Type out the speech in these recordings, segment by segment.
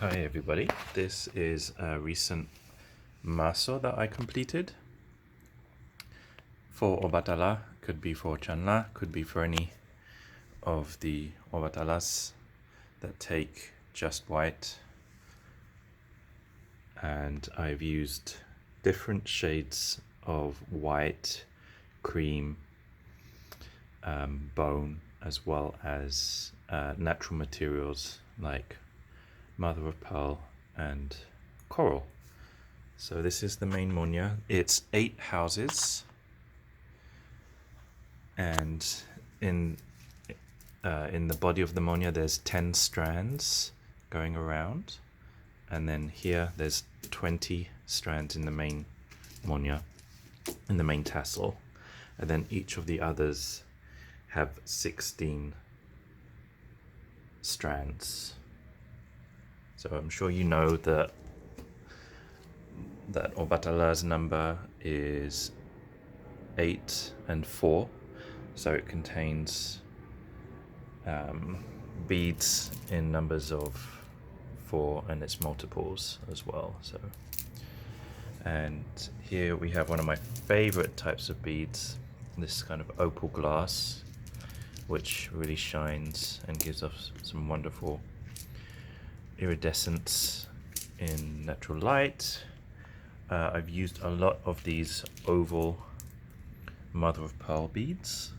Hi everybody, this is a recent mazo that I completed for Obatala. Could be for Oshanla, could be for any of the Obatalas that take just white. And I've used different shades of white, cream, bone, as well as natural materials like mother of pearl and coral. So this is the main monya. It's 8 houses, and in the body of the monya there's 10 strands going around, and then here there's 20 strands in the main monya, in the main tassel, and then each of the others have 16 strands. So I'm sure you know that Obatala's number is 8 and 4, so it contains beads in numbers of 4 and its multiples as well. So, and here we have one of my favorite types of beads, this kind of opal glass, which really shines and gives us some wonderful iridescence in natural light. I've used a lot of these oval mother of pearl beads,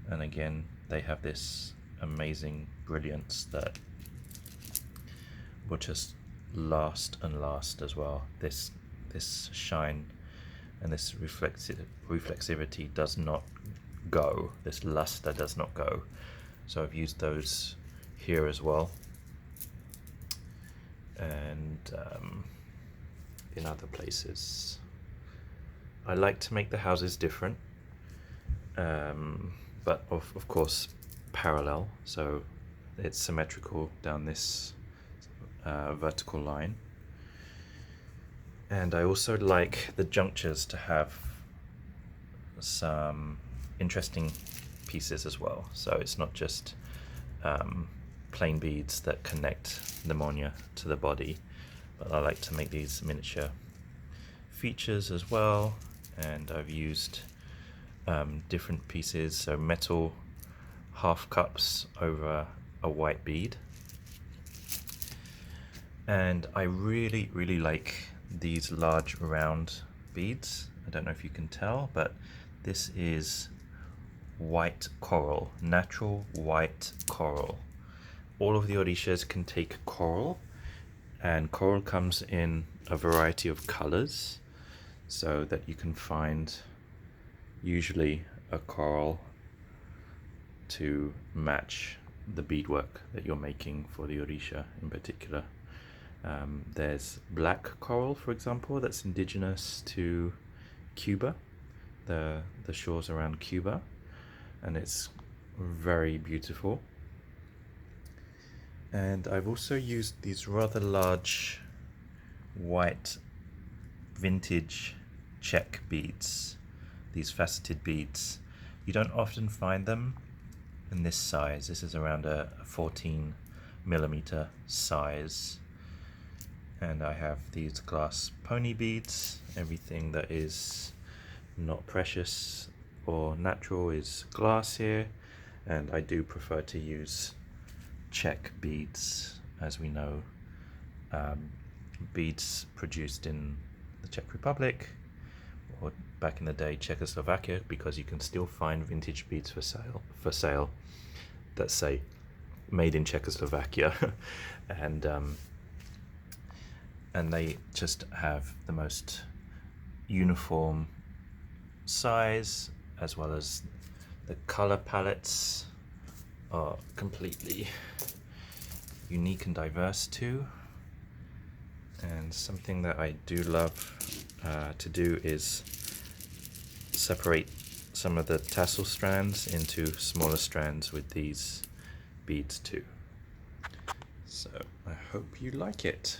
and again they have this amazing brilliance that will just last and last as well. This shine and this reflexivity does not go, this luster does not go. So I've used those here as well, and in other places. I like to make the houses different, but of course parallel, so it's symmetrical down this vertical line. And I also like the junctures to have some interesting pieces as well, so it's not just plain beads that connect the monya to the body, but I like to make these miniature features as well. And I've used different pieces, so metal half cups over a white bead. And I really like these large round beads. I don't know if you can tell, but this is white coral, natural white coral. All of the Orishas can take coral, and coral comes in a variety of colors, so that you can find usually a coral to match the beadwork that you're making for the Orisha in particular. There's black coral, for example, that's indigenous to Cuba, the shores around Cuba, and it's very beautiful. And I've also used these rather large white vintage check beads, these faceted beads. You don't often find them in this size. This is around a 14mm size. And I have these glass pony beads. Everything that is not precious or natural is glass here, and I do prefer to use check beads, as we know, beads produced in the Czech Republic, or back in the day Czechoslovakia, because you can still find vintage beads for sale that say made in Czechoslovakia. and they just have the most uniform size, as well as the color palettes are completely unique and diverse too. And something that I do love to do is separate some of the tassel strands into smaller strands with these beads too. So I hope you like it.